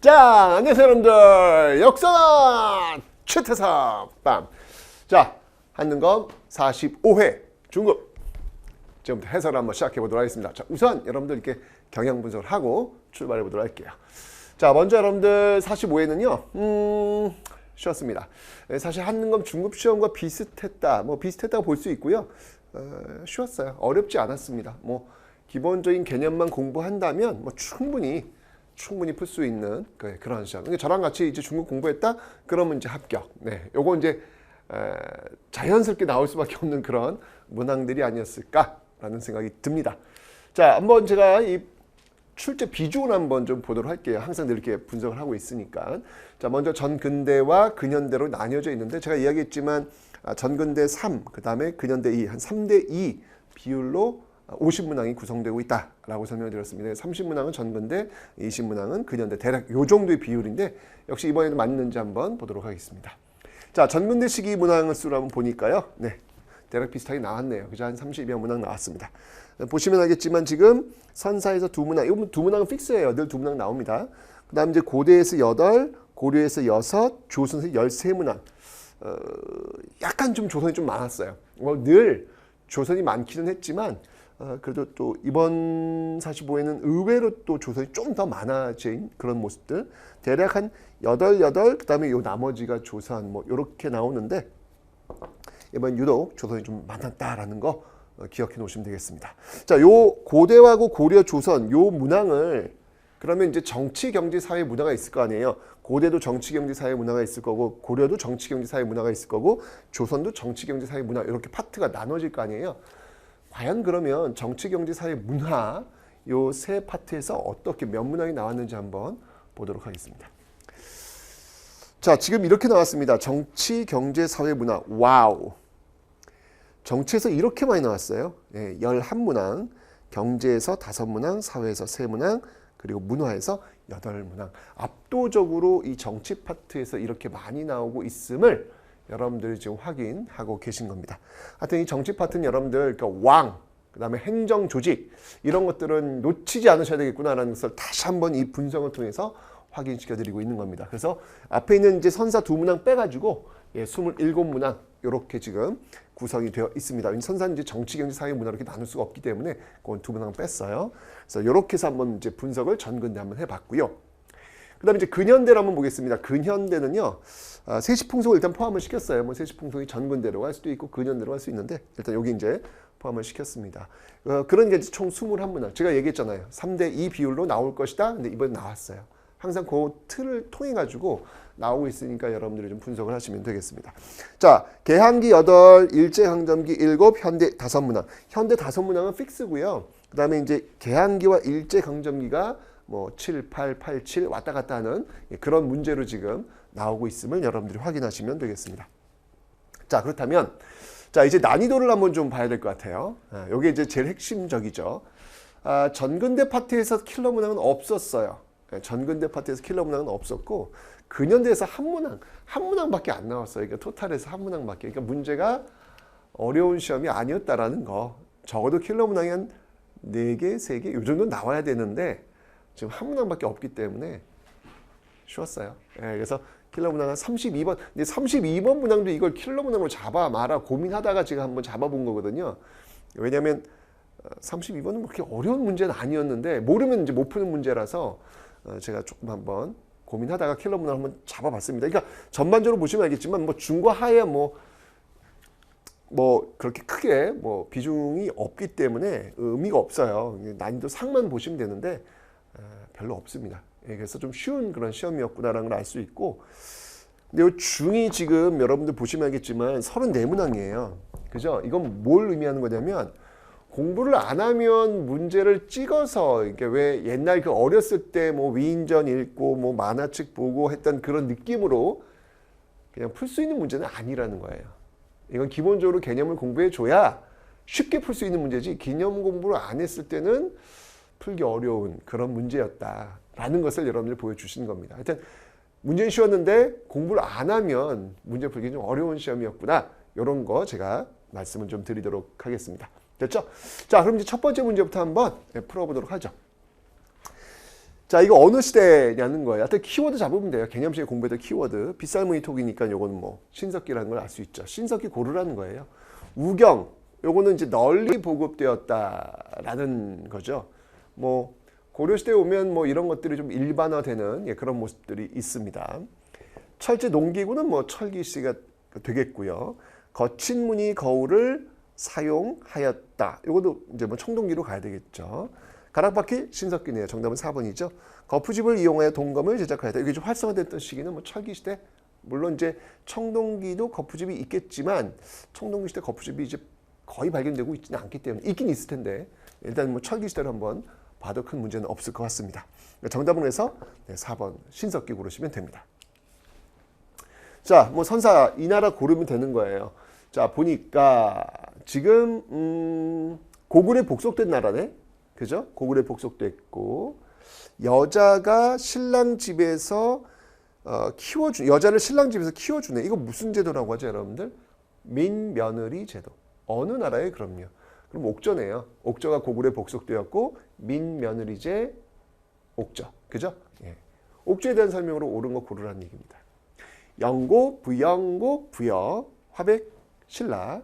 자, 안녕하세요 여러분들. 역사 최태삼 빰. 자, 한능검 45회 중급. 지금부터 해설을 한번 시작해 보도록 하겠습니다. 자, 우선 여러분들 이렇게 경향 분석을 하고 출발해 보도록 할게요. 자, 먼저 여러분들 45회는요 쉬웠습니다. 사실 한능검 중급 시험과 비슷했다, 비슷했다고 볼 수 있고요. 쉬웠어요. 어렵지 않았습니다. 기본적인 개념만 공부한다면 충분히 풀 수 있는 그런 시험. 그러니까 저랑 같이 이제 중국 공부했다? 그러면 이제 합격. 네, 요거 이제 자연스럽게 나올 수밖에 없는 그런 문항들이 아니었을까라는 생각이 듭니다. 자, 한번 제가 이 출제 비중을 한번 좀 보도록 할게요. 항상 이렇게 분석을 하고 있으니까. 자, 먼저 전근대와 근현대로 나뉘어져 있는데 제가 이야기했지만 전근대 3, 그 다음에 근현대 2, 한 3대 2 비율로 50문항이 구성되고 있다라고 설명을 드렸습니다. 30문항은 전근대, 20문항은 근현대, 대략 요 정도의 비율인데 역시 이번에도 맞는지 한번 보도록 하겠습니다. 자, 전근대 시기 문항을 수로 한번 보니까요. 네, 대략 비슷하게 나왔네요. 그죠? 한 30여 문항 나왔습니다. 보시면 알겠지만 지금 선사에서 2문항, 이 두 문항은 픽스예요. 늘 2문항 나옵니다. 그 다음 이제 고대에서 8, 고려에서 6, 조선에서 13문항. 약간 좀 조선이 좀 많았어요. 늘 조선이 많기는 했지만 그래도 또 이번 45회는 의외로 또 조선이 좀 더 많아진 그런 모습들. 대략 한 8, 그 다음에 요 나머지가 조선 요렇게 나오는데 이번 유독 조선이 좀 많았다라는 거 기억해 놓으시면 되겠습니다. 자, 요 고대하고 고려, 조선 요 문항을 그러면 이제 정치, 경제, 사회 문화가 있을 거 아니에요. 고대도 정치, 경제, 사회 문화가 있을 거고 고려도 정치, 경제, 사회 문화가 있을 거고 조선도 정치, 경제, 사회 문화 이렇게 파트가 나눠질 거 아니에요. 과연 그러면 정치, 경제, 사회, 문화 요 세 파트에서 어떻게 몇 문항이 나왔는지 한번 보도록 하겠습니다. 자, 지금 이렇게 나왔습니다. 정치, 경제, 사회, 문화. 와우. 정치에서 이렇게 많이 나왔어요. 11문항, 경제에서 5문항, 사회에서 3문항, 그리고 문화에서 8문항. 압도적으로 이 정치 파트에서 이렇게 많이 나오고 있음을 여러분들이 지금 확인하고 계신 겁니다. 하여튼 이 정치 파트는 여러분들 왕, 그 다음에 행정 조직 이런 것들은 놓치지 않으셔야 되겠구나라는 것을 다시 한번 이 분석을 통해서 확인시켜 드리고 있는 겁니다. 그래서 앞에 있는 이제 선사 2문항 빼가지고 27문항 이렇게 지금 구성이 되어 있습니다. 선사는 이제 정치, 경제, 사회, 문화 이렇게 나눌 수가 없기 때문에 그건 2문항 뺐어요. 그래서 이렇게 해서 한번 이제 분석을 전근대 한번 해봤고요. 그 다음에 이제 근현대로 한번 보겠습니다. 근현대는요, 세시풍속을 일단 포함을 시켰어요. 세시풍속이 전근대로 할 수도 있고 근현대로 할 수 있는데 일단 여기 이제 포함을 시켰습니다. 그런 게 총 21문항. 제가 얘기했잖아요. 3대 2 비율로 나올 것이다. 근데 이번에 나왔어요. 항상 그 틀을 통해 가지고 나오고 있으니까 여러분들이 좀 분석을 하시면 되겠습니다. 자, 개항기 8, 일제강점기 7, 현대 5문항. 현대 5문항은 픽스고요. 그 다음에 이제 개항기와 일제강점기가 7, 8, 8, 7 왔다 갔다 하는 그런 문제로 지금 나오고 있음을 여러분들이 확인하시면 되겠습니다. 자, 그렇다면 자, 이제 난이도를 한번 좀 봐야 될 것 같아요. 이게 이제 제일 핵심적이죠. 전근대 파트에서 킬러 문항은 없었어요. 전근대 파트에서 킬러 문항은 없었고 근현대에서 한 문항밖에 안 나왔어요. 그러니까 토탈에서 한 문항밖에. 그러니까 문제가 어려운 시험이 아니었다라는 거. 적어도 킬러 문항이 한 4개, 3개 이 정도 나와야 되는데 지금 한 문항밖에 없기 때문에 쉬웠어요. 그래서 킬러 문항 한 32번. 근데 32번 문항도 이걸 킬러 문항으로 잡아 마라 고민하다가 제가 한번 잡아본 거거든요. 왜냐하면 32번은 그렇게 어려운 문제는 아니었는데 모르면 이제 못 푸는 문제라서 제가 조금 한번 고민하다가 킬러 문항 한번 잡아봤습니다. 그러니까 전반적으로 보시면 알겠지만 중과 하에 그렇게 크게 비중이 없기 때문에 의미가 없어요. 난이도 상만 보시면 되는데 별로 없습니다. 그래서 좀 쉬운 그런 시험이었구나라는 걸 알 수 있고, 근데 이 중이 지금 여러분들 보시면 알겠지만 34문항이에요. 그죠? 이건 뭘 의미하는 거냐면 공부를 안 하면 문제를 찍어서 이게 왜 옛날 그 어렸을 때 위인전 읽고 만화책 보고 했던 그런 느낌으로 그냥 풀 수 있는 문제는 아니라는 거예요. 이건 기본적으로 개념을 공부해 줘야 쉽게 풀 수 있는 문제지 개념 공부를 안 했을 때는 풀기 어려운 그런 문제였다라는 것을 여러분들이 보여주신 겁니다. 하여튼 문제는 쉬웠는데 공부를 안 하면 문제 풀기 좀 어려운 시험이었구나. 이런 거 제가 말씀을 좀 드리도록 하겠습니다. 됐죠? 자, 그럼 이제 첫 번째 문제부터 한번 풀어보도록 하죠. 자, 이거 어느 시대냐는 거예요. 하여튼 키워드 잡으면 돼요. 개념 시간에 공부했던 키워드. 빗살무늬 톡이니까 요거는 뭐 신석기라는 걸 알 수 있죠. 신석기 고르라는 거예요. 우경, 요거는 이제 널리 보급되었다라는 거죠. 뭐 고려시대에 오면 뭐 이런 것들이 좀 일반화되는 그런 모습들이 있습니다. 철제 농기구는 뭐 철기시가 되겠고요. 거친 무늬 거울을 사용하였다. 요것도 이제 뭐 청동기로 가야 되겠죠. 가락바퀴 신석기네요. 정답은 4번이죠. 거푸집을 이용하여 동검을 제작하였다. 이게 좀 활성화됐던 시기는 뭐 철기시대. 물론 이제 청동기도 거푸집이 있겠지만 청동기 시대 거푸집이 이제 거의 발견되고 있지는 않기 때문에 있긴 있을 텐데 일단 뭐 철기시대로 한번 봐도 큰 문제는 없을 것 같습니다. 정답은 해서 4번 신석기 고르시면 됩니다. 자, 뭐 선사 이 나라 고르면 되는 거예요. 자, 보니까 지금 고구려에 복속된 나라네. 그죠? 고구려에 복속됐고 여자가 신랑 집에서 여자를 신랑 집에서 키워주네. 이거 무슨 제도라고 하죠, 여러분들? 민며느리 제도. 어느 나라에 그럼요. 그럼 옥저네요. 옥저가 고구려에 복속되었고 민며느리제 옥저. 그죠? 예. 옥저에 대한 설명으로 옳은 거 고르라는 얘기입니다. 영고, 부영고, 부여, 화백, 신라,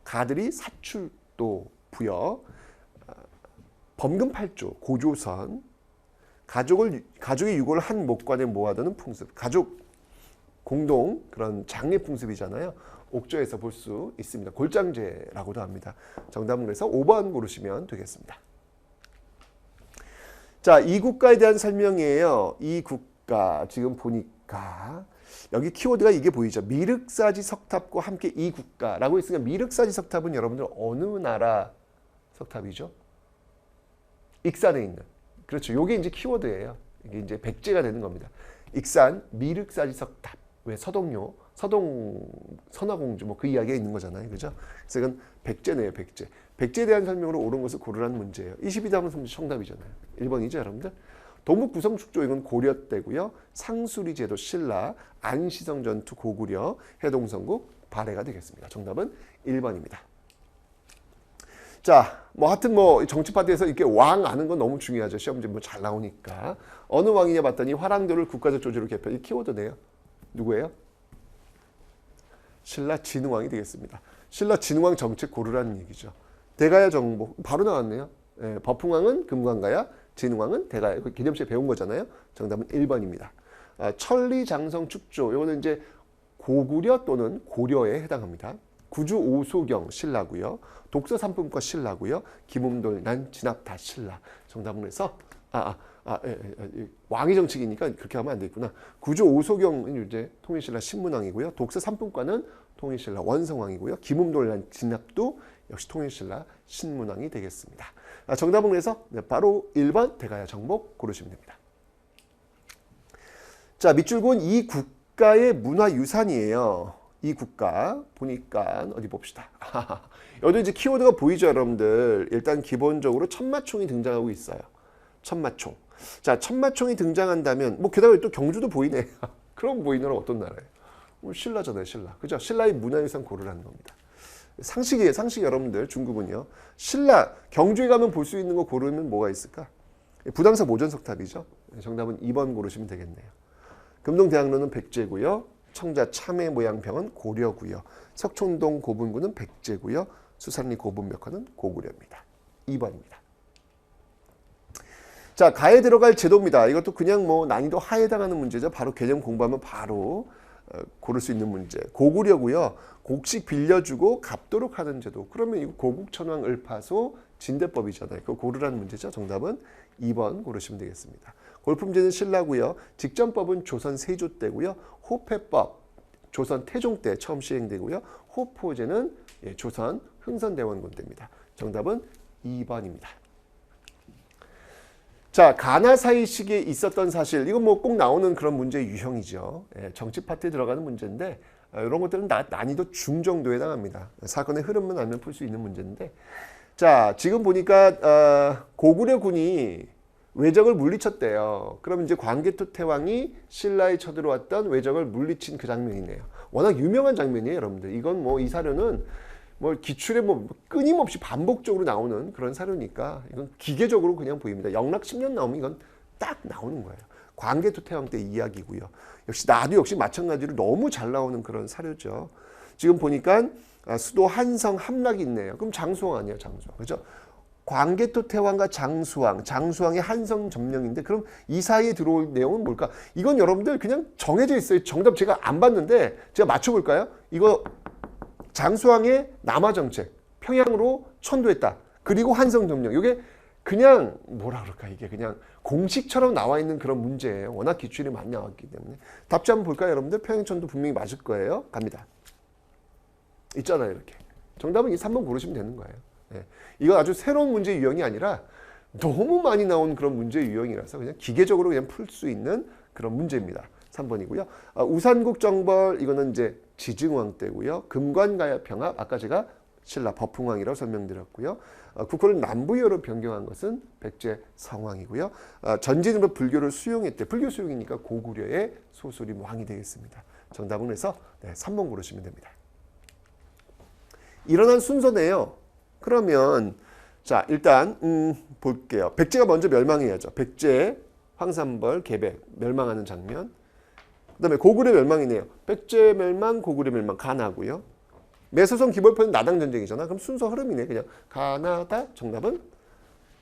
가들이 사출도 부여, 범금팔조, 고조선, 가족의 유골을 한 목관에 모아두는 풍습, 가족 공동 그런 장례 풍습이잖아요. 옥저에서 볼 수 있습니다. 골장제라고도 합니다. 정답은 그래서 5번 고르시면 되겠습니다. 자, 이 국가에 대한 설명이에요. 이 국가 지금 보니까 여기 키워드가 이게 보이죠. 미륵사지 석탑과 함께 이 국가라고 했으니까 미륵사지 석탑은 여러분들 어느 나라 석탑이죠? 익산에 있는. 그렇죠. 요게 이제 키워드예요. 이게 이제 백제가 되는 겁니다. 익산 미륵사지 석탑. 왜 서동 선화공주 뭐 그 이야기가 있는 거잖아요. 그죠? 그래서 이건 백제네요, 백제. 백제에 대한 설명으로 옳은 것을 고르라는 문제예요. 22답은 정답이잖아요. 1번이죠, 여러분들. 동북 구성 축조 이건 고려 때고요. 상수리 제도 신라, 안시성 전투 고구려, 해동성국 발해가 되겠습니다. 정답은 1번입니다. 자, 뭐 하여튼 뭐 정치 파트에서 이렇게 왕 아는 건 너무 중요하죠. 시험 문제 뭐 잘 나오니까. 어느 왕이냐 봤더니 화랑도를 국가적 조직으로 개편. 이 키워드네요. 누구예요? 신라 진흥왕이 되겠습니다. 신라 진흥왕 정책 고르라는 얘기죠. 대가야 정복 바로 나왔네요. 예, 버풍왕은 금관가야, 진흥왕은 대가야. 개념시에 배운 거잖아요. 정답은 1번입니다. 천리장성 축조 이거는 이제 고구려 또는 고려에 해당합니다. 구주 오소경 신라고요. 독서 삼품과 신라고요. 김음돌 난 진압 다 신라. 정답은 그래서 왕의 정책이니까 그렇게 하면 안 되겠구나. 구주 오소경은 이제 통일신라 신문왕이고요. 독서 삼품과는 통일신라 원성왕이고요. 김음돌 난 진압도 역시 통일신라 신문왕이 되겠습니다. 정답은 그래서 바로 1번 대가야 정복 고르시면 됩니다. 자, 밑줄은 이 국가의 문화유산이에요. 이 국가 보니까 어디 봅시다. 여기 이제 키워드가 보이죠, 여러분들. 일단 기본적으로 천마총이 등장하고 있어요. 천마총. 자, 천마총이 등장한다면 뭐 게다가 또 경주도 보이네. 그럼 보이는 나라 어떤 나라예요? 신라잖아요, 신라. 그죠? 신라의 문화유산 고르라는 겁니다. 상식이에요, 상식 여러분들. 중국은요. 신라 경주에 가면 볼 수 있는 거 고르면 뭐가 있을까? 부당사 모전석탑이죠. 정답은 2번 고르시면 되겠네요. 금동대학로는 백제고요. 청자 참외 모양병은 고려고요. 석촌동 고분구는 백제고요. 수산리 고분벽화는 고구려입니다. 2번입니다. 자, 가에 들어갈 제도입니다. 이것도 그냥 뭐 난이도 하에 해당하는 문제죠. 바로 개념 공부하면 바로 고를 수 있는 문제. 고구려고요. 곡식 빌려주고 갚도록 하는 제도. 그러면 이거 고국천왕 을파소 진대법이잖아요. 그거 고르라는 문제죠. 정답은 2번 고르시면 되겠습니다. 골품제는 신라고요. 직전법은 조선 세조 때고요. 호패법 조선 태종 때 처음 시행되고요. 호포제는 조선 흥선대원군 때입니다. 정답은 2번입니다. 자, 가나사이 시기에 있었던 사실. 이건 뭐 꼭 나오는 그런 문제의 유형이죠. 정치 파트에 들어가는 문제인데 이런 것들은 난이도 중 정도에 해당합니다. 사건의 흐름만 알면 풀 수 있는 문제인데 자, 지금 보니까 고구려군이 외적을 물리쳤대요. 그럼 이제 광개토 태왕이 신라에 쳐들어왔던 외적을 물리친 그 장면이네요. 워낙 유명한 장면이에요, 여러분들. 이건 뭐 이 사료는 뭐 기출에 뭐 끊임없이 반복적으로 나오는 그런 사료니까 이건 기계적으로 그냥 보입니다. 영락 10년 나오면 이건 딱 나오는 거예요. 광개토 태왕 때 이야기고요. 역시 마찬가지로 너무 잘 나오는 그런 사료죠. 지금 보니까 수도 한성 함락이 있네요. 그럼 장수왕 아니에요, 장수왕. 그죠? 광개토 태왕과 장수왕의 한성 점령인데 그럼 이 사이에 들어올 내용은 뭘까? 이건 여러분들 그냥 정해져 있어요. 정답 제가 안 봤는데 제가 맞춰볼까요? 이거 장수왕의 남하 정책, 평양으로 천도했다. 그리고 한성 점령. 이게 그냥 뭐라 그럴까, 이게 그냥 공식처럼 나와 있는 그런 문제예요. 워낙 기출이 많이 나왔기 때문에. 답지 한번 볼까요, 여러분들? 평양천도 분명히 맞을 거예요. 갑니다. 있잖아요, 이렇게. 정답은 이 3번 고르시면 되는 거예요. 네. 이건 아주 새로운 문제 유형이 아니라 너무 많이 나온 그런 문제 유형이라서 그냥 기계적으로 그냥 풀 수 있는 그런 문제입니다. 3번이고요. 우산국 정벌, 이거는 이제 지증왕 때고요. 금관가야 평합, 아까 제가 신라 법흥왕이라고 설명드렸고요. 국호를 남부여로 변경한 것은 백제 성왕이고요. 전진으로 불교를 수용했대. 불교 수용이니까 고구려의 소수림 왕이 되겠습니다. 정답은 그래서 3번 고르시면 됩니다. 일어난 순서네요. 그러면 자 일단 볼게요. 백제가 먼저 멸망해야죠. 백제, 황산벌, 계백 멸망하는 장면. 그 다음에 고구려 멸망이네요. 백제 멸망, 고구려 멸망, 가나고요. 매소성 기벌포는 나당 전쟁이잖아. 그럼 순서 흐름이네. 그냥 가나다. 정답은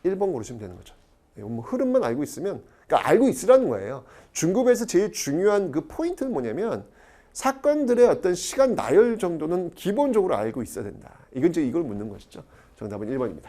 1번 고르시면 되는 거죠. 뭐 흐름만 알고 있으면, 그러니까 알고 있으라는 거예요. 중급에서 제일 중요한 그 포인트는 뭐냐면 사건들의 어떤 시간 나열 정도는 기본적으로 알고 있어야 된다. 이건 이제 이걸 묻는 것이죠. 정답은 1번입니다.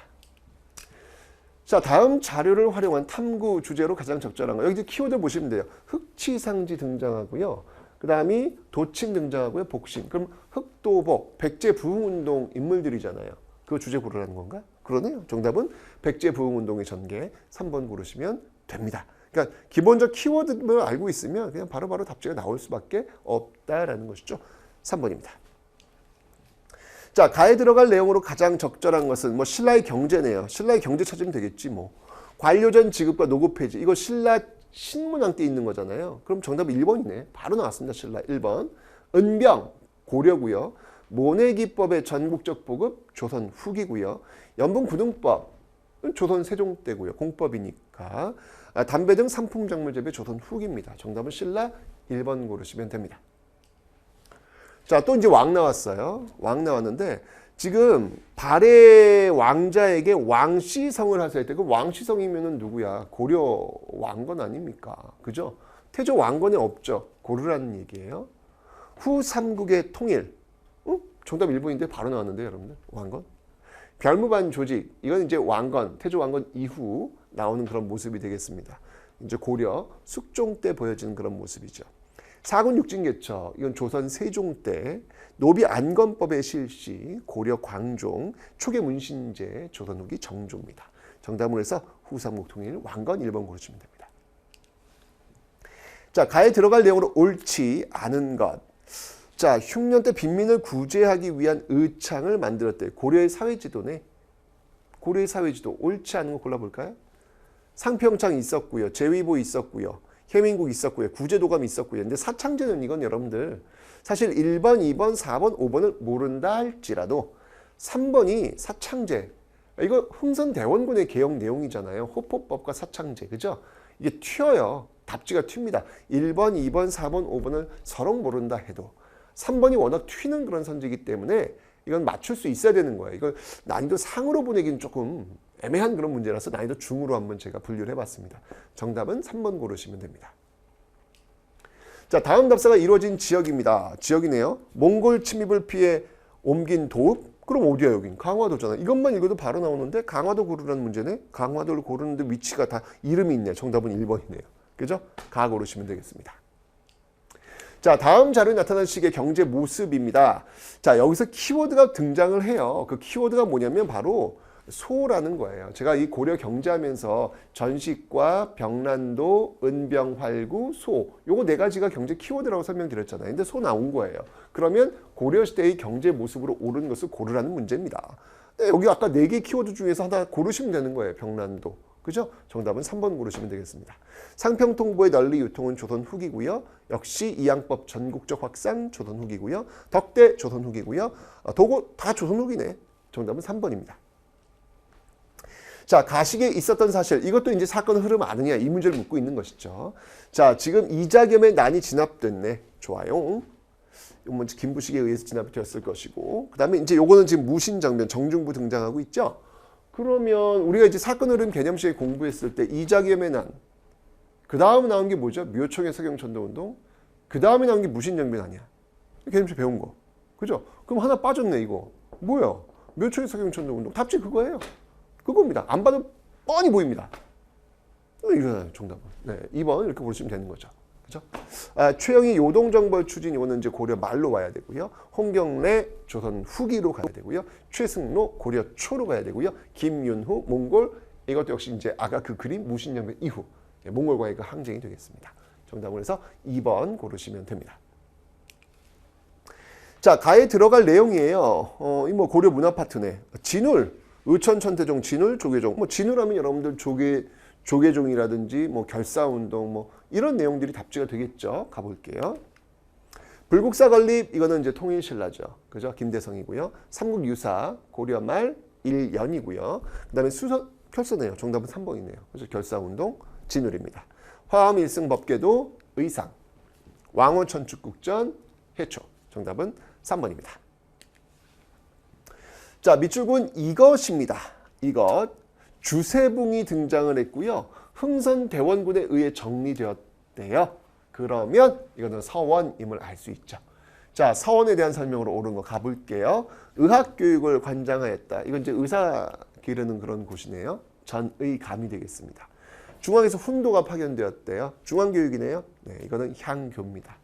자, 다음 자료를 활용한 탐구 주제로 가장 적절한 거. 여기 이제 키워드 보시면 돼요. 흑치상지 등장하고요. 그 다음이 도칭 등장하고요. 복신. 그럼 흑도복, 백제 부흥운동 인물들이잖아요. 그 주제 고르라는 건가? 그러네요. 정답은 백제 부흥운동의 전개 3번 고르시면 됩니다. 그러니까 기본적 키워드를 알고 있으면 그냥 바로바로 답지가 나올 수밖에 없다라는 것이죠. 3번입니다. 자, 가에 들어갈 내용으로 가장 적절한 것은 뭐 신라의 경제네요. 신라의 경제 찾으면 되겠지 뭐. 관료전 지급과 노급 폐지. 이거 신라 신문왕 때 있는 거잖아요. 그럼 정답 1번이네. 바로 나왔습니다. 신라 1번. 은병 고려고요. 모내기법의 전국적 보급 조선 후기고요. 연분구등법 조선 세종 때고요. 공법이니까. 담배 등 상품작물 재배 조선 후기입니다. 정답은 신라 1번 고르시면 됩니다. 자, 또 이제 왕 나왔어요. 왕 나왔는데 지금 발해 왕자에게 왕씨성을 하셔야 돼. 그 왕씨성이면은 누구야? 고려 왕건 아닙니까? 그죠? 태조 왕건에 없죠. 고르라는 얘기예요. 후 삼국의 통일. 정답 1번인데 바로 나왔는데 여러분들. 왕건. 별무반 조직. 이건 이제 왕건, 태조 왕건 이후 나오는 그런 모습이 되겠습니다. 이제 고려 숙종 때 보여지는 그런 모습이죠. 사군 육진개처, 이건 조선 세종 때, 노비 안건법의 실시, 고려 광종, 초계 문신제, 조선 후기 정조입니다. 정답을 해서 후삼국 통일 왕건 1번 고르시면 됩니다. 자, 가에 들어갈 내용으로 옳지 않은 것. 자, 흉년 때 빈민을 구제하기 위한 의창을 만들었대. 고려의 사회지도네. 고려의 사회지도 옳지 않은 거 골라볼까요? 상평창 있었고요. 제위보 있었고요. 해민국 있었고요. 구제도감이 있었고요. 근데 사창제는 이건 여러분들 사실 1번, 2번, 4번, 5번을 모른다 할지라도 3번이 사창제. 이거 흥선대원군의 개혁 내용이잖아요. 호포법과 사창제. 그죠? 이게 튀어요. 답지가 튑니다. 1번, 2번, 4번, 5번을 서로 모른다 해도 3번이 워낙 튀는 그런 선지이기 때문에 이건 맞출 수 있어야 되는 거예요. 이걸 난이도 상으로 보내기는 조금 애매한 그런 문제라서 난이도 중으로 한번 제가 분류를 해봤습니다. 정답은 3번 고르시면 됩니다. 자, 다음 답사가 이루어진 지역입니다. 지역이네요. 몽골 침입을 피해 옮긴 도읍? 그럼 어디야 여긴? 강화도잖아. 이것만 읽어도 바로 나오는데 강화도 고르라는 문제네. 강화도를 고르는데 위치가 다 이름이 있네. 정답은 1번이네요. 그죠? 가 고르시면 되겠습니다. 자, 다음 자료에 나타난 식의 경제 모습입니다. 자, 여기서 키워드가 등장을 해요. 그 키워드가 뭐냐면 바로 소라는 거예요. 제가 이 고려 경제하면서 전식과 병란도, 은병활구, 소 요거 네 가지가 경제 키워드라고 설명드렸잖아요. 근데 소 나온 거예요. 그러면 고려시대의 경제 모습으로 옳은 것을 고르라는 문제입니다. 여기 아까 네 개 키워드 중에서 하나 고르시면 되는 거예요. 병란도. 그죠? 정답은 3번 고르시면 되겠습니다. 상평통보의 널리 유통은 조선 후기고요. 역시 이양법 전국적 확산 조선 후기고요. 덕대 조선 후기고요. 도고 다 조선 후기네. 정답은 3번입니다. 자, 가식에 있었던 사실, 이것도 이제 사건 흐름 아느냐 이 문제를 묻고 있는 것이죠. 자, 지금 이자겸의 난이 진압됐네. 좋아요. 이건 먼저 김부식에 의해서 진압이 되었을 것이고, 그 다음에 이제 요거는 지금 무신 장면 정중부 등장하고 있죠. 그러면 우리가 이제 사건 흐름 개념식에 공부했을 때 이자겸의 난, 그 다음 나온 게 뭐죠? 묘청의 서경천도운동, 그 다음에 나온 게 무신정변 아니야. 개념식 배운 거. 그죠? 그럼 하나 빠졌네, 이거. 뭐야? 묘청의 서경천도운동. 답지 그거예요. 그겁니다. 안 봐도 뻔히 보입니다. 이거는 정답은. 네, 2번 이렇게 보시면 되는 거죠. 그죠? 최영희 요동정벌 추진, 이거는 이제 고려 말로 와야 되고요. 홍경래 조선 후기로 가야 되고요. 최승로 고려 초로 가야 되고요. 김윤후 몽골, 이것도 역시 이제 아까 그 그림 무신정변 이후 몽골과의 그 항쟁이 되겠습니다. 정답은 그래서 2번 고르시면 됩니다. 자, 가에 들어갈 내용이에요. 이 뭐 고려 문화 파트네. 진울, 의천 천태종, 진울, 조계종. 뭐 진울하면 여러분들 조계종이라든지 뭐 결사운동 뭐 이런 내용들이 답지가 되겠죠. 가볼게요. 불국사 건립, 이거는 이제 통일신라죠. 그죠? 김대성이고요. 삼국유사, 고려말 1년이고요. 그 다음에 수서 결서네요. 정답은 3번이네요. 그죠? 결사운동, 진울입니다. 화엄 일승 법궤도, 의상, 왕호 천축국전, 해초. 정답은 3번입니다. 자, 밑줄은 이것입니다. 이것. 주세붕이 등장을 했고요. 흥선대원군에 의해 정리되었대요. 그러면 이거는 서원임을 알 수 있죠. 자, 서원에 대한 설명으로 옳은 거 가볼게요. 의학교육을 관장하였다. 이건 이제 의사 기르는 그런 곳이네요. 전의감이 되겠습니다. 중앙에서 훈도가 파견되었대요. 중앙교육이네요. 네, 이거는 향교입니다.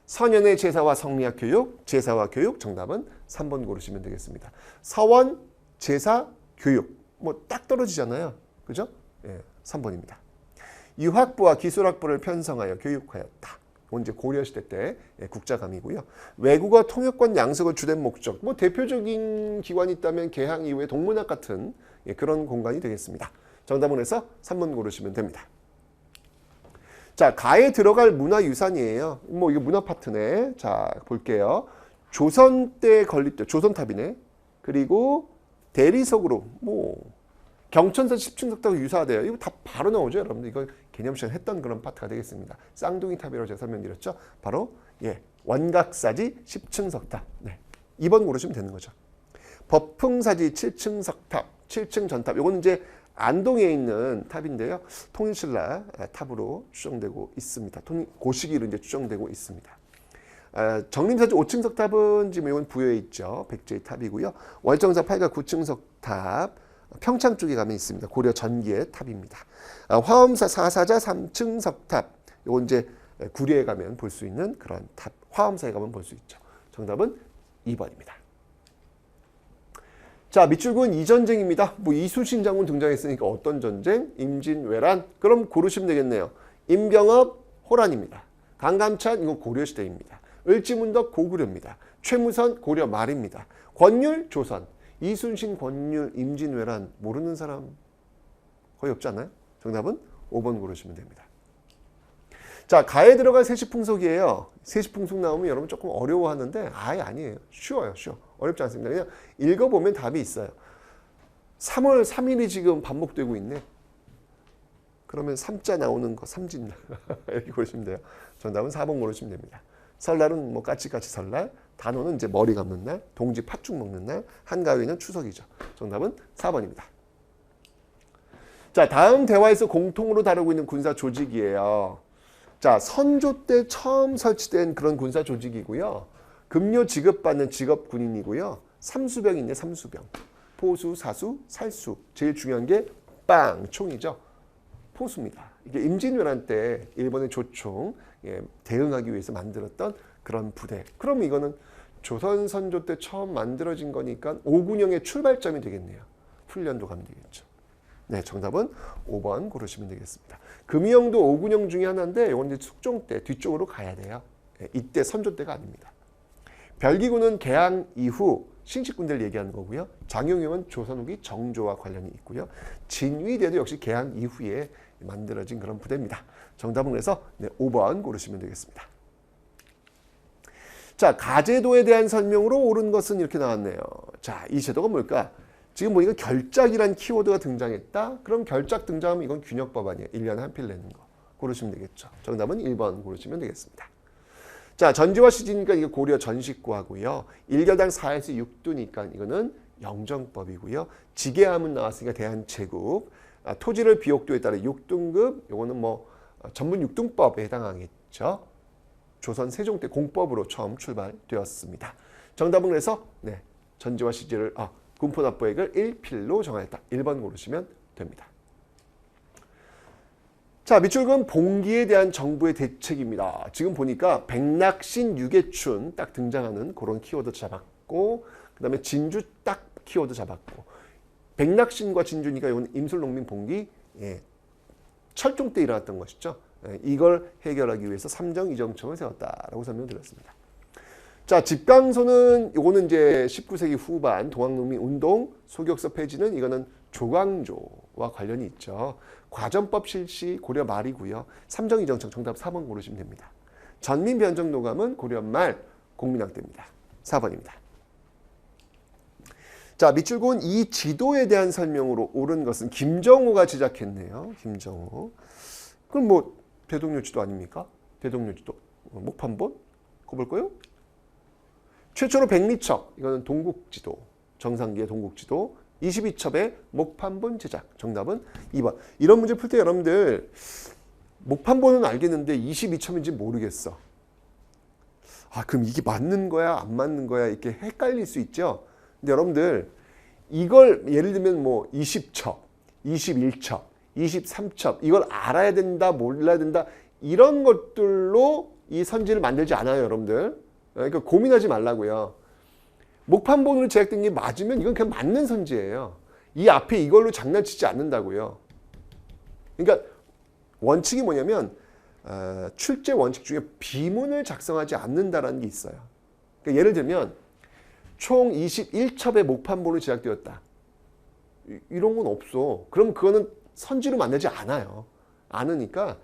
선현의 제사와 성리학 교육, 제사와 교육, 정답은 3번 고르시면 되겠습니다. 서원, 제사, 교육. 뭐 딱 떨어지잖아요. 그죠? 예, 3번입니다. 유학부와 기술학부를 편성하여 교육하였다. 이건 이제 고려시대 때 국자감이고요. 외국어 통역권 양성을 주된 목적. 뭐 대표적인 기관이 있다면 개항 이후에 동문학 같은 그런 공간이 되겠습니다. 정답은 해서 3번 고르시면 됩니다. 자, 가에 들어갈 문화유산이에요. 뭐 이거 문화 파트네. 자, 볼게요. 조선 때 건립된 조선탑이네. 그리고 대리석으로 뭐 경천선 10층 석탑과 유사하대요. 이거 다 바로 나오죠, 여러분들. 이거 개념 시간 했던 그런 파트가 되겠습니다. 쌍둥이 탑이라고 제가 설명드렸죠. 바로 원각사지 10층 석탑. 네. 2번 고르시면 되는 거죠. 법흥사지 7층 석탑, 7층 전탑. 이건 이제 안동에 있는 탑인데요. 통일신라 탑으로 추정되고 있습니다. 그 시기로 이제 추정되고 있습니다. 정림사지 5층 석탑은 지금 이건 부여에 있죠. 백제의 탑이고요. 월정사 8가 9층 석탑, 평창 쪽에 가면 있습니다. 고려 전기의 탑입니다. 화엄사 4사자 3층 석탑, 이건 이제 구리에 가면 볼 수 있는 그런 탑, 화엄사에 가면 볼 수 있죠. 정답은 2번입니다. 자, 밑줄은 이전쟁입니다. 뭐 이순신 장군 등장했으니까 어떤 전쟁? 임진왜란. 그럼 고르시면 되겠네요. 임병업 호란입니다. 강감찬 이건 고려시대입니다. 을지문덕 고구려입니다. 최무선 고려 말입니다. 권율 조선. 이순신, 권율, 임진왜란 모르는 사람 거의 없지 않나요? 정답은 5번 고르시면 됩니다. 자, 가에 들어갈 세시풍속이에요. 세시풍속 나오면 여러분 조금 어려워하는데 아니에요. 쉬워요. 쉬워. 어렵지 않습니다. 그냥 읽어보면 답이 있어요. 3월 3일이 지금 반복되고 있네. 그러면 3자 나오는 거 삼진날 이렇게 고르시면 돼요. 정답은 4번 고르시면 됩니다. 설날은 뭐 까치까치 설날, 단오는 이제 머리 감는 날, 동지 팥죽 먹는 날, 한가위는 추석이죠. 정답은 4번입니다. 자, 다음 대화에서 공통으로 다루고 있는 군사 조직이에요. 자, 선조 때 처음 설치된 그런 군사 조직이고요. 급료 지급받는 직업 군인이고요. 삼수병인데 삼수병. 포수, 사수, 살수. 제일 중요한 게 빵, 총이죠. 포수입니다. 이게 임진왜란 때 일본의 조총 대응하기 위해서 만들었던 그런 부대. 그럼 이거는 조선 선조 때 처음 만들어진 거니까 5군형의 출발점이 되겠네요. 훈련도 가면 되겠죠. 네, 정답은 5번 고르시면 되겠습니다. 금이형도 5군형 중에 하나인데 이건 이제 숙종 때 뒤쪽으로 가야 돼요. 이때 선조 때가 아닙니다. 별기군은 개항 이후 신식군대를 얘기하는 거고요. 장용영은 조선 후기 정조와 관련이 있고요. 진위대도 역시 개항 이후에 만들어진 그런 부대입니다. 정답은 그래서 5번 고르시면 되겠습니다. 자, 가제도에 대한 설명으로 옳은 것은 이렇게 나왔네요. 자, 이 제도가 뭘까? 지금 보니까 결작이란 키워드가 등장했다. 그럼 결작 등장하면 이건 균역법 아니에요. 1년에 한 필 내는 거. 고르시면 되겠죠. 정답은 1번 고르시면 되겠습니다. 자, 전지와 시지니까 이게 고려 전식구하고요. 1결당 4에서 6두니까 이거는 영정법이고요. 지계함은 나왔으니까 대한제국. 토지를 비옥도에 따라 6등급, 요거는 뭐 전문 6등법에 해당하겠죠. 조선 세종 때 공법으로 처음 출발되었습니다. 정답은 그래서 네, 전지와 시지를 군포납부액을 1필로 정하였다. 1번 고르시면 됩니다. 자, 밑줄은 봉기에 대한 정부의 대책입니다. 지금 보니까 백낙신, 유계춘 딱 등장하는 그런 키워드 잡았고, 그 다음에 진주 딱 키워드 잡았고, 백낙신과 진주니까 이건 임술농민 봉기, 철종 때 일어났던 것이죠. 이걸 해결하기 위해서 삼정이정청을 세웠다라고 설명드렸습니다. 자, 집강소는 이거는 이제 19세기 후반 동학농민 운동, 소격서 폐지는 이거는 조광조와 관련이 있죠. 과전법 실시 고려 말이고요. 삼정이정청 정답 4번 고르시면 됩니다. 전민변정노감은 고려 말 공민왕 때입니다. 4번입니다. 자, 밑줄은 이 지도에 대한 설명으로 옳은 것은 김정호가 지적했네요. 김정호. 그럼 뭐 대동료 지도 아닙니까? 대동료 지도. 목판본? 그거 볼까요? 최초로 백리척. 이거는 동국지도. 정상기의 동국지도. 22첩의 목판본 제작. 정답은 2번. 이런 문제 풀 때 여러분들 목판본은 알겠는데 22첩인지 모르겠어. 그럼 이게 맞는 거야? 안 맞는 거야? 이렇게 헷갈릴 수 있죠. 근데 여러분들 이걸 예를 들면 뭐 20첩, 21첩, 23첩 이걸 알아야 된다, 몰라야 된다 이런 것들로 이 선지를 만들지 않아요, 여러분들. 그러니까 고민하지 말라고요. 목판본으로 제작된 게 맞으면 이건 그냥 맞는 선지예요. 이 앞에 이걸로 장난치지 않는다고요. 그러니까 원칙이 뭐냐면 출제 원칙 중에 비문을 작성하지 않는다라는 게 있어요. 그러니까 예를 들면 총 21첩의 목판본으로 제작되었다. 이런 건 없어. 그럼 그거는 선지로 만들지 않아요. 않으니까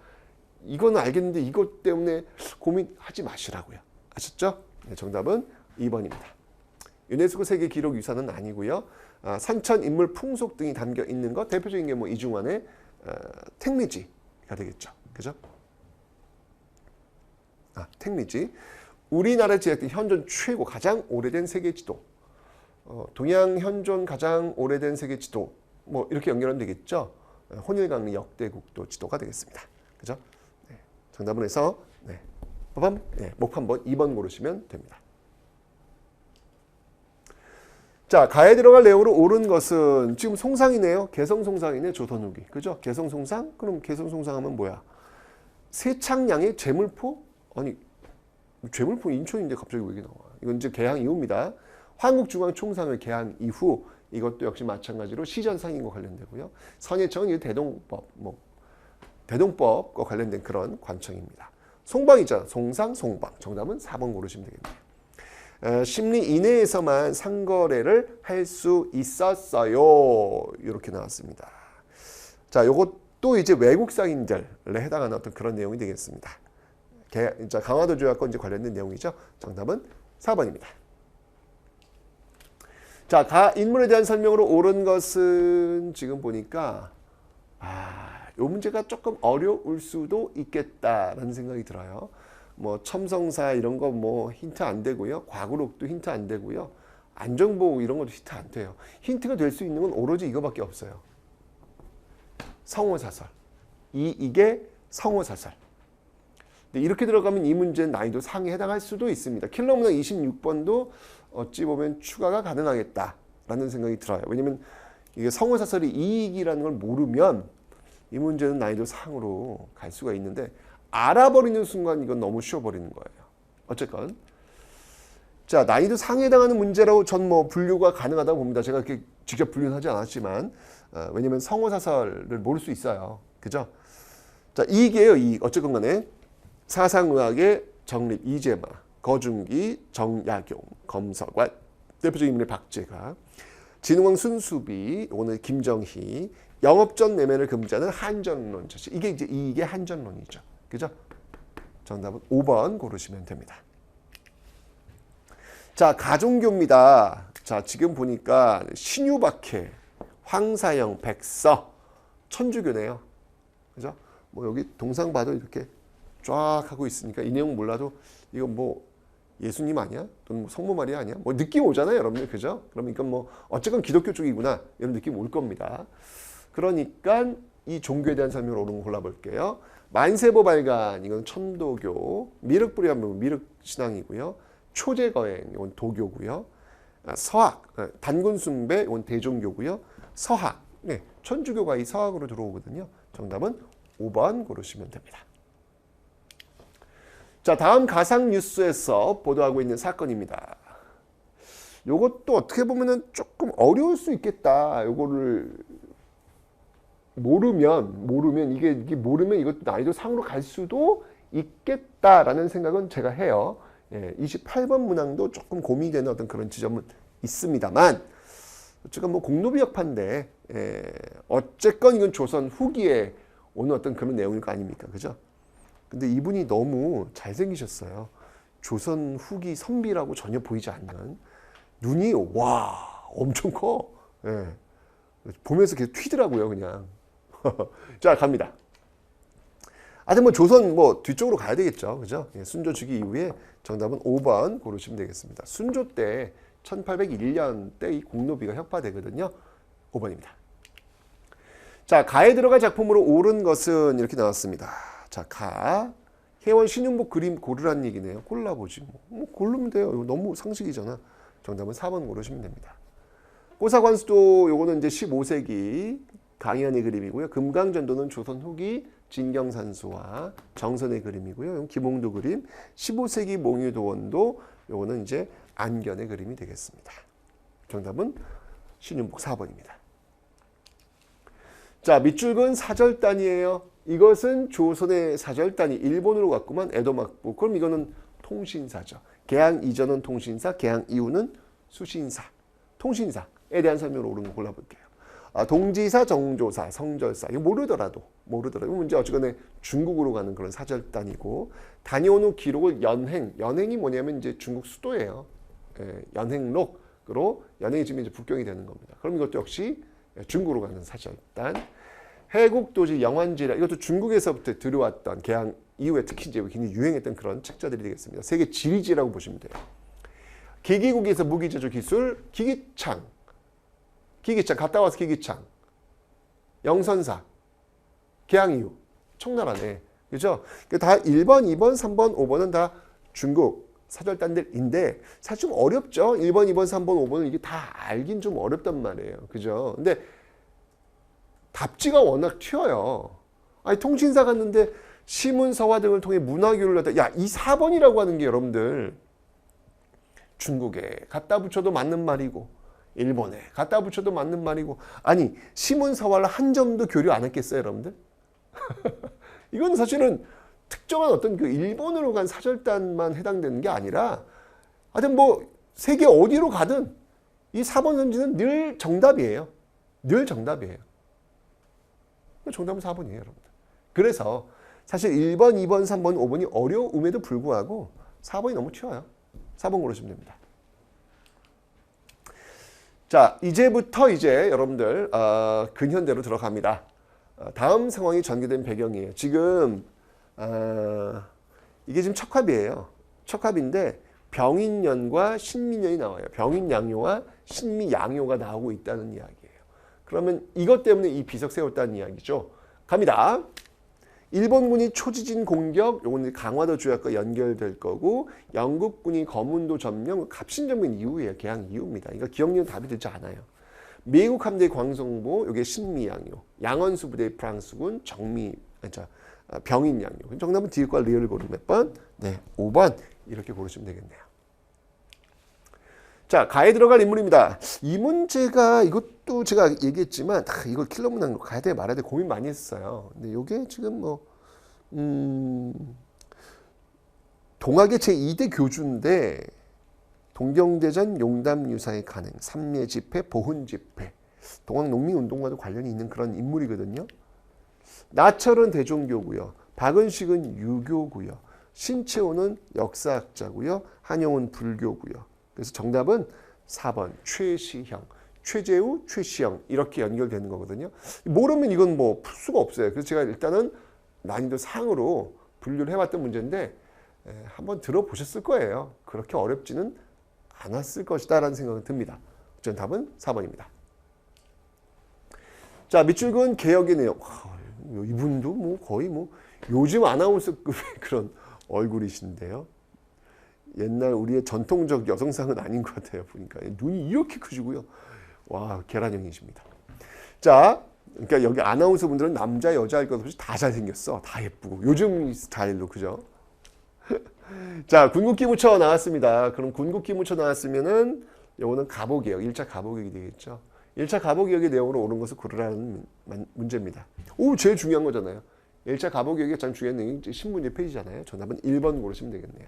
이거는 알겠는데 이것 때문에 고민하지 마시라고요. 아셨죠? 네, 정답은 2번입니다. 유네스코 세계 기록 유산은 아니고요. 산천, 인물, 풍속 등이 담겨 있는 것 대표적인 게 뭐 이중환의 택리지가 되겠죠. 그죠? 택리지. 우리나라에 제작된 현존 최고 가장 오래된 세계 지도. 동양 현존 가장 오래된 세계 지도. 뭐 이렇게 연결하면 되겠죠. 혼일강리 역대국도 지도가 되겠습니다. 그죠? 네. 정답은 해서 목판본 2번 고르시면 됩니다. 자, 가에 들어갈 내용으로 옳은 것은 지금 송상이네요. 개성송상이네, 조선 후기. 그죠? 개성송상? 그럼 개성송상하면 뭐야? 세창량의 제물포? 아니, 제물포 인천인데 갑자기 왜 이게 나와? 이건 이제 개항 이후입니다. 한국중앙총상회 개항 이후 이것도 역시 마찬가지로 시전상인과 관련되고요. 선예청은 대동법, 대동법과 관련된 그런 관청입니다. 송방이죠. 송상, 송방. 정답은 4번 고르시면 되겠네요. 심리 이내에서만 상거래를 할 수 있었어요. 이렇게 나왔습니다. 자, 요것도 이제 외국 상인들에 해당하는 어떤 그런 내용이 되겠습니다. 강화도 조약과 이제 관련된 내용이죠. 정답은 4번입니다. 자, 가 인물에 대한 설명으로 옳은 것은 지금 보니까 이 문제가 조금 어려울 수도 있겠다라는 생각이 들어요. 뭐 첨성사 이런 거 뭐 힌트 안 되고요. 과구록도 힌트 안 되고요. 안정보호 이런 것도 힌트 안 돼요. 힌트가 될 수 있는 건 오로지 이거밖에 없어요. 성호사설. 이게 성호사설. 근데 이렇게 들어가면 이 문제는 난이도 상에 해당할 수도 있습니다. 킬러 문항 26번도 어찌 보면 추가가 가능하겠다라는 생각이 들어요. 왜냐면 이게 성호사설이 이익이라는 걸 모르면 이 문제는 난이도 상으로 갈 수가 있는데 알아버리는 순간 이건 너무 쉬워버리는 거예요. 어쨌건 자, 난이도 상에 해당하는 문제라고 전 뭐 분류가 가능하다고 봅니다. 제가 이렇게 직접 분류는 하지 않았지만 왜냐면 성호사설을 모를 수 있어요. 그죠? 자, 이익이에요. 이익. 어쨌건 간에 사상의학의 정립 이재마, 거중기, 정약용, 검서관, 대표적인 인물의 박제가, 진흥왕 순수비, 오늘 김정희, 영업전 매매를 금지하는 한전론 처치. 이게 이제 이익의 한전론이죠. 그죠? 정답은 5번 고르시면 됩니다. 자, 가종교입니다. 자, 지금 보니까 신유박해, 황사영, 백서, 천주교네요. 그죠? 뭐 여기 동상 봐도 이렇게 쫙 하고 있으니까 이 내용 몰라도 이건 뭐 예수님 아니야? 또는 뭐 성모 마리아 아니야? 뭐 느낌 오잖아요, 여러분들. 그죠? 그러니까 뭐 어쨌건 기독교 쪽이구나. 이런 느낌 올 겁니다. 그러니까 이 종교에 대한 설명을 오른 거 골라볼게요. 만세보발관, 이건 천도교. 미륵불이하면 미륵신앙이고요. 초제거행, 이건 도교고요. 서학, 단군숭배, 이건 대종교고요. 서학, 네, 천주교가 이 서학으로 들어오거든요. 정답은 5번 고르시면 됩니다. 자, 다음 가상뉴스에서 보도하고 있는 사건입니다. 요것도 어떻게 보면은 조금 어려울 수 있겠다. 요거를 모르면 이게 모르면 이것도 난이도 상으로 갈 수도 있겠다라는 생각은 제가 해요. 예, 28번 문항도 조금 고민이 되는 어떤 그런 지점은 있습니다만, 어쨌건 뭐 공노비역파인데, 어쨌건 이건 조선 후기에 오는 어떤 그런 내용일 거 아닙니까, 그죠? 근데 이분이 너무 잘생기셨어요. 조선 후기 선비라고 전혀 보이지 않는 눈이 와 엄청 커. 예. 보면서 계속 튀더라고요, 그냥. 자, 갑니다. 하여튼 뭐 조선 뭐 뒤쪽으로 가야 되겠죠. 그죠? 예, 순조 주기 이후에 정답은 5번 고르시면 되겠습니다. 순조 때 1801년 때 이 공노비가 혁파되거든요. 5번입니다. 자, 가에 들어갈 작품으로 옳은 것은 이렇게 나왔습니다. 자, 가. 혜원 신윤복 그림 고르란 얘기네요. 골라보지 뭐. 고르면 돼요. 이거 너무 상식이잖아. 정답은 4번 고르시면 됩니다. 꼬사관수도 요거는 이제 15세기 강연의 그림이고요. 금강전도는 조선 후기 진경산수와 정선의 그림이고요. 이건 김홍도 그림. 15세기 몽유도원도 요거는 이제 안견의 그림이 되겠습니다. 정답은 신윤복 4번입니다. 자, 밑줄은 사절단이에요. 이것은 조선의 사절단이 일본으로 갔구만. 에도막부. 그럼 이거는 통신사죠. 개항 이전은 통신사, 개항 이후는 수신사. 통신사에 대한 설명을 옳은 거 골라볼게요. 동지사, 정조사, 성절사. 이거 모르더라도. 이건 이제 어쨌거나 중국으로 가는 그런 사절단이고, 다녀온 후 기록을 연행. 연행이 뭐냐면 이제 중국 수도예요. 예, 연행록으로 연행이 지금 이제 북경이 되는 겁니다. 그럼 이것도 역시 중국으로 가는 사절단. 해국도지 영환지라, 이것도 중국에서부터 들어왔던 개항 이후에 특히 이제 굉장히 유행했던 그런 책자들이 되겠습니다. 세계 지리지라고 보시면 돼요. 기기국에서 무기제조 기술, 기기창 갔다 와서 기기창, 영선사, 개항 이후, 청나라네, 그죠? 다 1번, 2번, 3번, 5번은 다 중국 사절단들인데 사실 좀 어렵죠. 1번, 2번, 3번, 5번은 이게 다 알긴 좀 어렵단 말이에요, 그죠? 근데 답지가 워낙 튀어요. 아니, 통신사 갔는데 시문서화 등을 통해 문화교류를 하다. 야, 이 4번이라고 하는 게 여러분들 중국에 갖다 붙여도 맞는 말이고 일본에 갖다 붙여도 맞는 말이고, 아니 시문서화를 한 점도 교류 안 했겠어요, 여러분들? 이건 사실은 특정한 어떤 그 일본으로 간 사절단만 해당되는 게 아니라 하여튼 뭐 세계 어디로 가든 이 4번 선지는 늘 정답이에요. 늘 정답이에요. 정답은 4번이에요, 여러분들. 그래서 사실 1번, 2번, 3번, 5번이 어려움에도 불구하고 4번이 너무 튀어요. 4번 고르시면 됩니다. 자, 이제부터 이제 여러분들 근현대로 들어갑니다. 다음 상황이 전개된 배경이에요. 지금 이게 지금 척합이에요. 척합인데 병인년과 신민년이 나와요. 병인양요와 신미양요가 나오고 있다는 이야기예요. 그러면 이것 때문에 이 비석 세웠다는 이야기죠. 갑니다. 일본군이 초지진 공격, 요거는 강화도 조약과 연결될 거고, 영국군이 거문도 점령, 갑신점령 이후예요. 개항 이후입니다. 그러니까 기억력은 답이 되지 않아요. 미국 함대 광성보, 요게 신미양요, 양원수 부대 프랑스군, 병인양요. 정답은 디귿과 리을을 고르 몇 번? 네, 5번 이렇게 고르시면 되겠네요. 자, 가에 들어갈 인물입니다. 이 문제가 이것도 제가 얘기했지만 이걸 킬러 문항으로 가야 돼 말아야 돼 고민 많이 했어요. 근데 이게 지금 뭐 동학의 제2대 교주인데 동경대전 용담유사의 간행, 삼례집회, 보훈집회, 동학농민운동과도 관련이 있는 그런 인물이거든요. 나철은 대종교고요. 박은식은 유교고요. 신채호는 역사학자고요. 한용은 불교고요. 그래서 정답은 4번 최시형, 최재우, 최시형 이렇게 연결되는 거거든요. 모르면 이건 뭐 풀 수가 없어요. 그래서 제가 일단은 난이도 상으로 분류를 해왔던 문제인데 한번 들어보셨을 거예요. 그렇게 어렵지는 않았을 것이다라는 생각은 듭니다. 전 답은 4번입니다. 자, 밑줄근 개혁의 내용. 이분도 뭐 거의 뭐 요즘 아나운서급의 그런 얼굴이신데요. 옛날 우리의 전통적 여성상은 아닌 것 같아요. 보니까 눈이 이렇게 크시고요. 와, 계란형이십니다. 자, 그러니까 여기 아나운서 분들은 남자 여자 할 것 없이 다 잘생겼어. 다 예쁘고 요즘 스타일로, 그죠? 자, 군국기무처 나왔습니다. 그럼 군국기무처 나왔으면은 요거는 갑오개혁, 1차 갑오개혁이 되겠죠. 1차 갑오개혁의 내용으로 옳은 것을 고르라는 문제입니다. 오, 제일 중요한 거잖아요. 1차 갑오개혁이 가장 중요한 내용이 신문제 페이지잖아요. 정답은 1번 고르시면 되겠네요.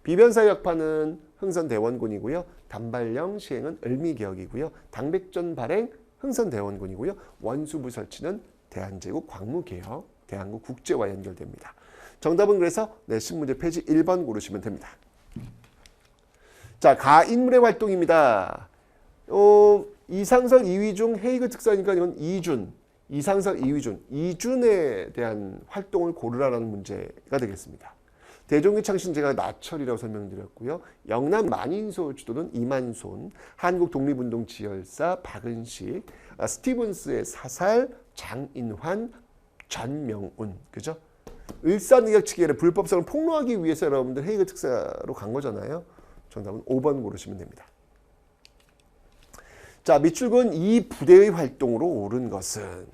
비변사역파는 흥선대원군이고요. 단발령 시행은 을미개혁이고요. 당백전 발행 흥선대원군이고요. 원수부 설치는 대한제국 광무개혁, 대한국 국제와 연결됩니다. 정답은 그래서 네, 신문제 페이지 1번 고르시면 됩니다. 자, 가인물의 활동입니다. 이상설 2위 중 헤이그 특사니까 이건 이준, 이상설 2위 중 이준에 대한 활동을 고르라는 문제가 되겠습니다. 대종의 창신 제가 나철이라고 설명드렸고요. 영남 만인소 주도는 이만손, 한국 독립운동 지열사 박은식, 스티븐스의 사살, 장인환, 전명운, 그죠? 을사늑약치계를 불법성을 폭로하기 위해서 여러분들 헤이그 특사로 간 거잖아요. 정답은 5번 고르시면 됩니다. 자, 밑줄근 이 부대의 활동으로 옳은 것은,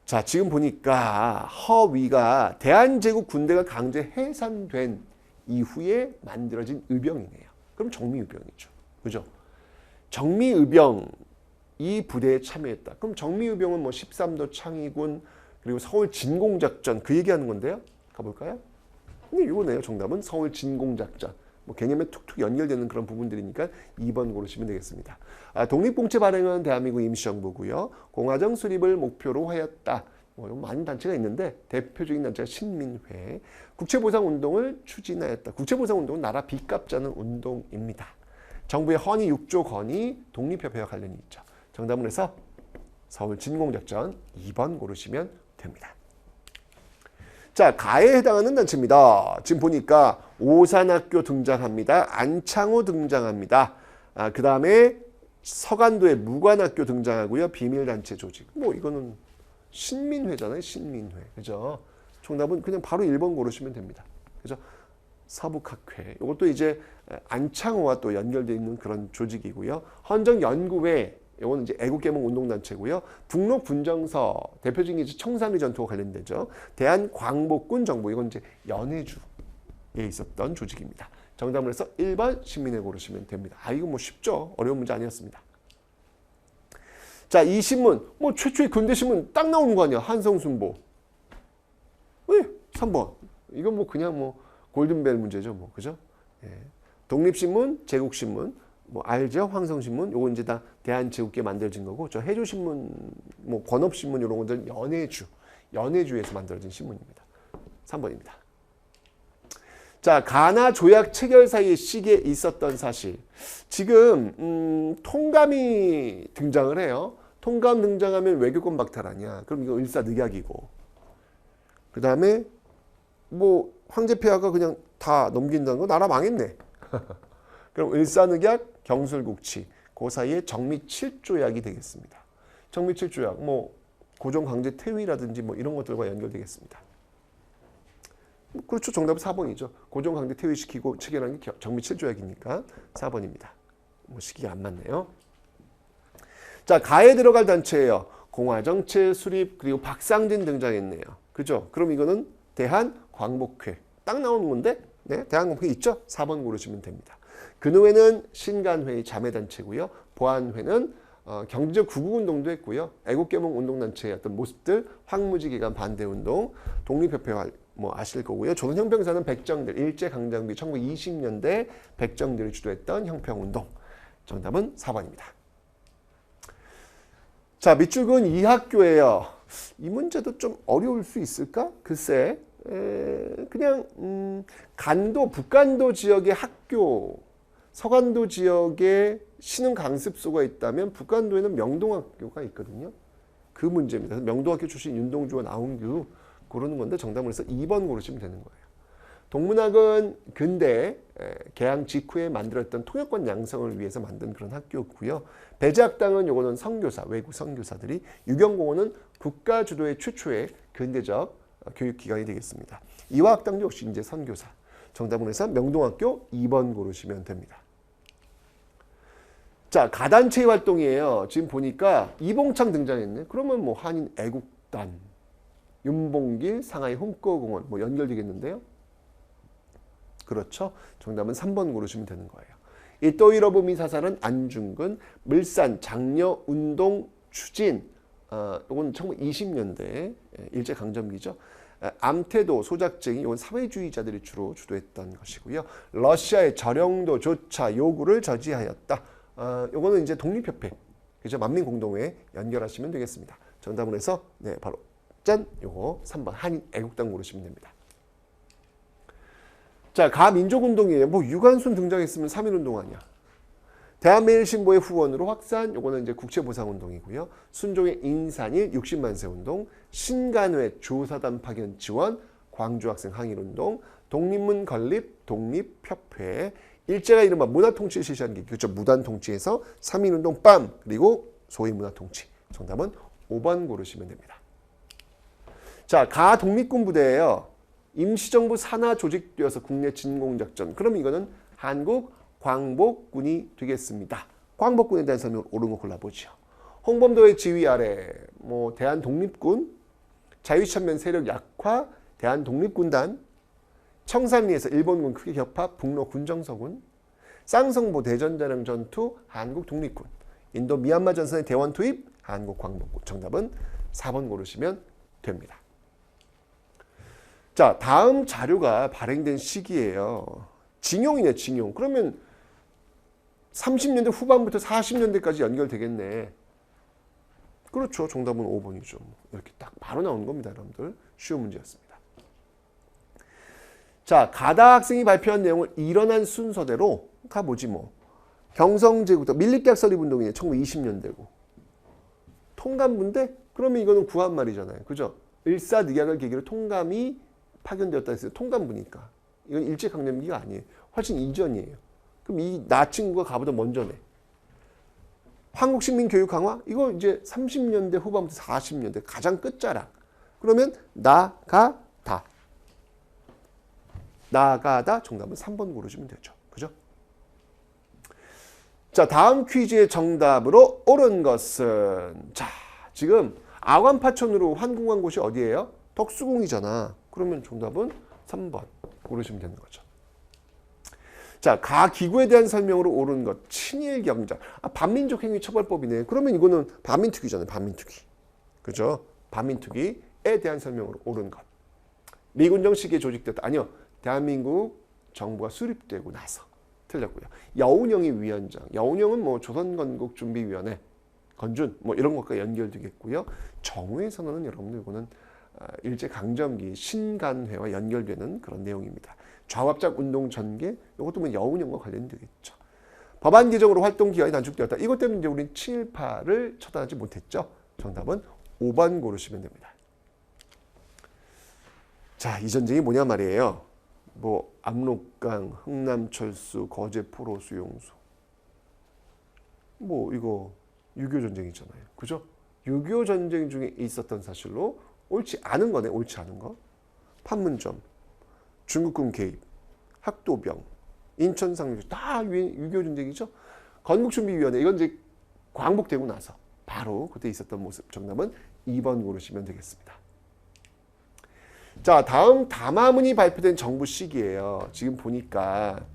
자, 지금 보니까 허위가 대한제국 군대가 강제 해산된 이후에 만들어진 의병이네요. 그럼 정미의병이죠. 그죠? 정미의병 이 부대에 참여했다. 그럼 정미의병은 뭐 13도 창의군 그리고 서울 진공작전 그 얘기하는 건데요. 가볼까요? 근데 이거네요. 정답은 서울 진공작전. 뭐 개념에 툭툭 연결되는 그런 부분들이니까 2번 고르시면 되겠습니다. 독립공채 발행은 대한민국 임시정부고요. 공화정 수립을 목표로 하였다. 뭐 많은 단체가 있는데 대표적인 단체가 신민회. 국채보상운동을 추진하였다. 국채보상운동은 나라 빚 갚자는 운동입니다. 정부의 허니 6조 건이 독립협회와 관련이 있죠. 정답은 그래서 서울 진공작전 2번 고르시면 됩니다. 자, 가에 해당하는 단체입니다. 지금 보니까 오산학교 등장합니다. 안창호 등장합니다. 그 다음에 서간도의 무관학교 등장하고요. 비밀단체 조직. 뭐 이거는 신민회잖아요. 신민회. 그죠? 정답은 그냥 바로 1번 고르시면 됩니다. 그죠? 서북학회. 이것도 이제 안창호와 또 연결되어 있는 그런 조직이고요. 헌정연구회. 이거는 이제 애국개몽운동단체고요. 북록분정서 대표적인 이제 청산리 전투와 관련되죠. 대한광복군 정부 이건 이제 연해주에 있었던 조직입니다. 정답을 해서 1번 신민회 고르시면 됩니다. 이거 뭐 쉽죠. 어려운 문제 아니었습니다. 자, 이 신문 뭐 최초의 근대신문 딱 나오는 거 아니야. 한성순보. 왜? 3번. 이건 뭐 그냥 뭐 골든벨 문제죠. 뭐 그죠? 예. 독립신문, 제국신문. 뭐 알죠? 황성신문 요거 이제 다 대한제국계 만들어진 거고 저 해조신문 뭐 권업신문 이런 것들 연해주에서 만들어진 신문입니다. 3번입니다. 자, 가나 조약 체결 사이에 시기에 있었던 사실. 지금 통감이 등장을 해요. 통감 등장하면 외교권 박탈 아니야. 그럼 이거 을사늑약이고. 그 다음에 뭐 황제폐하가 그냥 다 넘긴다는 거 나라 망했네. 그럼 을사늑약, 경술국치, 그 사이에 정미칠조약이 되겠습니다. 정미칠조약, 뭐 고종강제 퇴위라든지 뭐 이런 것들과 연결되겠습니다. 그렇죠. 정답은 4번이죠. 고종강제 퇴위시키고 체결한 게 정미칠조약이니까 4번입니다. 뭐 시기가 안 맞네요. 자, 가에 들어갈 단체예요. 공화정체 수립 그리고 박상진 등장했네요. 그죠? 그럼 이거는 대한광복회 딱 나오는 건데 네, 대한광복회 있죠? 4번 고르시면 됩니다. 근후회는 신간회의 자매단체고요. 보안회는 경제적 구국운동도 했고요. 애국개몽운동단체의 어떤 모습들, 황무지기간 반대운동, 독립협회 뭐 아실 거고요. 조선형평사는 백정들, 일제강점기 1920년대 백정들이 주도했던 형평운동. 정답은 4번입니다. 자, 밑줄근 이 학교예요. 이 문제도 좀 어려울 수 있을까? 글쎄, 그냥 간도, 북간도 지역의 학교, 서간도 지역의 신흥 강습소가 있다면 북한도에는 명동학교가 있거든요. 그 문제입니다. 명동학교 출신 윤동주와 나홍규 고르는 건데 정답을 해서 2번 고르시면 되는 거예요. 동문학은 근대 개항 직후에 만들었던 통역관 양성을 위해서 만든 그런 학교고요. 배제학당은 요거는 선교사, 외국 선교사들이, 유경공원은 국가 주도의 최초의 근대적 교육기관이 되겠습니다. 이화학당도 역시 이제 선교사. 정답은 해서 명동학교 2번 고르시면 됩니다. 자, 가단체의 활동이에요. 지금 보니까 이봉창 등장했네. 그러면 뭐 한인 애국단, 윤봉길, 상하이 홈거공원 뭐 연결되겠는데요. 그렇죠. 정답은 3번 고르시면 되는 거예요. 이 또 잃어봄이 사살은 안중근, 물산, 장려, 운동, 추진. 이건 1920년대 일제강점기죠. 암태도, 소작쟁이, 이건 사회주의자들이 주로 주도했던 것이고요. 러시아의 저령도 조차 요구를 저지하였다. 요거는 이제 독립협회, 그죠? 만민공동회에 연결하시면 되겠습니다. 정답을 해서 네, 바로 짠! 요거 3번 한인 애국당 고르시면 됩니다. 자, 가민족운동이에요. 뭐 유관순 등장했으면 3.1운동 아니야. 대한매일신보의 후원으로 확산, 요거는 이제 국채보상운동이고요. 순종의 인산일 60만세 운동, 신간회 조사단 파견 지원, 광주학생 항일운동, 독립문 건립, 독립협회, 일제가 이른바 문화통치를 실시한 게 그렇죠. 무단통치에서 3.1운동 빰! 그리고 소위 문화통치. 정답은 5번 고르시면 됩니다. 자, 가 독립군 부대예요. 임시정부 산하 조직되어서 국내 진공작전. 그럼 이거는 한국 광복군이 되겠습니다. 광복군에 대한 설명을 옳은 거 골라보죠. 홍범도의 지휘 아래 뭐 대한독립군, 자유천면 세력 약화, 대한독립군단, 청산리에서 일본군 크게 격파, 북로 군정서군, 쌍성보 대전자령 전투, 한국독립군, 인도 미얀마 전선의 대원 투입, 한국광복군. 정답은 4번 고르시면 됩니다. 자, 다음 자료가 발행된 시기예요. 징용이네, 징용. 그러면 30년대 후반부터 40년대까지 연결되겠네. 그렇죠. 정답은 5번이죠. 이렇게 딱 바로 나오는 겁니다, 여러분들. 쉬운 문제였습니다. 자, 가다 학생이 발표한 내용을 일어난 순서대로 가보지 뭐. 경성제국도 밀립계약 설립운동이네. 1920년대고. 통감부인데? 그러면 이거는 구한말이잖아요. 그죠? 일사늑약을 계기로 통감이 파견되었다 했어요. 통감부니까. 이건 일제강점기가 아니에요. 훨씬 이전이에요. 그럼 이 나 친구가 가보다 먼저네. 한국식민 교육 강화? 이거 이제 30년대 후반부터 40년대 가장 끝자락. 그러면 나가다. 나가다 정답은 3번 고르시면 되죠. 그죠? 자, 다음 퀴즈의 정답으로 옳은 것은 자, 지금 아관파천으로 환궁한 곳이 어디예요? 덕수궁이잖아. 그러면 정답은 3번 고르시면 되는 거죠. 자, 가기구에 대한 설명으로 옳은 것. 친일경장. 반민족 행위 처벌법이네. 그러면 이거는 반민특위잖아요. 반민특위. 그죠? 반민특위에 대한 설명으로 옳은 것. 미군정 시기에 조직됐다. 아니요. 대한민국 정부가 수립되고 나서. 틀렸고요. 여운형이 위원장. 여운형은 뭐 조선건국준비위원회, 건준 뭐 이런 것과 연결되겠고요. 정오의 선언은 여러분들 이거는 일제강점기 신간회와 연결되는 그런 내용입니다. 좌합작 운동 전개, 이것도 뭐 여운형과 관련되겠죠. 법안 개정으로 활동 기간이 단축되었다. 이것 때문에 이제 우리는 7.18을 처단하지 못했죠. 정답은 5번 고르시면 됩니다. 자, 이 전쟁이 뭐냐 말이에요. 뭐 압록강, 흥남철수, 거제 포로 수용소. 뭐 이거 6.25 전쟁이잖아요. 그죠? 6.25 전쟁 중에 있었던 사실로 옳지 않은 거네. 옳지 않은 거. 판문점, 중국군 개입, 학도병, 인천 상륙 다 6.25 전쟁이죠. 건국준비위원회 이건 이제 광복되고 나서 바로 그때 있었던 모습. 정답은 2번 고르시면 되겠습니다. 자, 다음 담화문이 발표된 정부 시기예요. 지금 보니까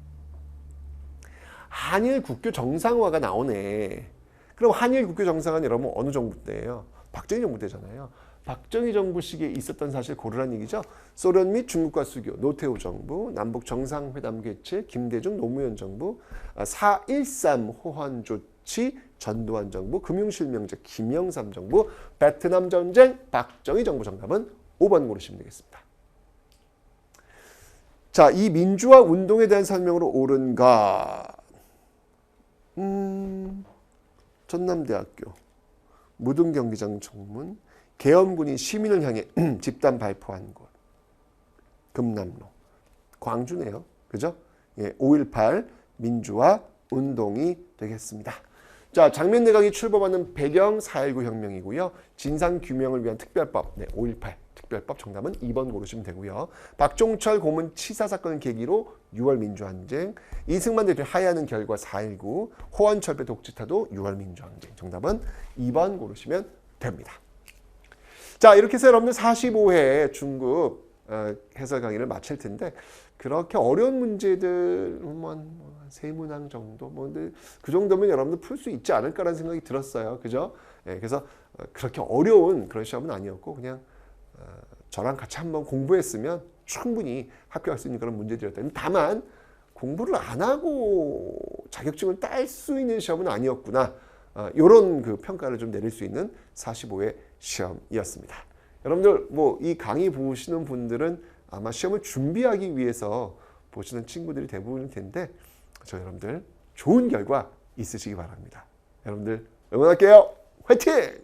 한일 국교 정상화가 나오네. 그럼 한일 국교 정상화는 여러분 어느 정부 때예요? 박정희 정부 때잖아요. 박정희 정부 시기에 있었던 사실 고르란 얘기죠. 소련 및 중국과 수교, 노태우 정부, 남북 정상회담 개최, 김대중 노무현 정부, 4.13 호환 조치, 전두환 정부, 금융실명제, 김영삼 정부, 베트남 전쟁, 박정희 정부. 정답은 5번 고르시면 되겠습니다. 자, 이 민주화 운동에 대한 설명으로 옳은 것. 전남대학교 무등경기장 정문 계엄군이 시민을 향해 집단 발포한 곳 금남로 광주네요. 그죠? 예, 5.18 민주화 운동이 되겠습니다. 자, 장면 내각이 출범하는 배경 4.19 혁명이고요. 진상 규명을 위한 특별법, 네, 5.18 특별법 정답은 2번 고르시면 되고요. 박종철 고문 치사 사건을 계기로 6월 민주항쟁, 이승만 대통령 하야하는 결과 4.19, 호원철배 독재타도 6월 민주항쟁 정답은 2번 고르시면 됩니다. 자, 이렇게 해서 여러분들 45회 중급 해설 강의를 마칠 텐데 그렇게 어려운 문제들 한 세 문항 정도 그 정도면 여러분들 풀 수 있지 않을까라는 생각이 들었어요. 그죠? 예, 그래서 그렇게 어려운 그런 시험은 아니었고 그냥 저랑 같이 한번 공부했으면 충분히 합격할 수 있는 그런 문제들이었다. 다만 공부를 안 하고 자격증을 딸 수 있는 시험은 아니었구나. 이런 그 평가를 좀 내릴 수 있는 45회 시험이었습니다. 여러분들 뭐 이 강의 보시는 분들은 아마 시험을 준비하기 위해서 보시는 친구들이 대부분일 텐데 저 여러분들 좋은 결과 있으시기 바랍니다. 여러분들 응원할게요. 화이팅!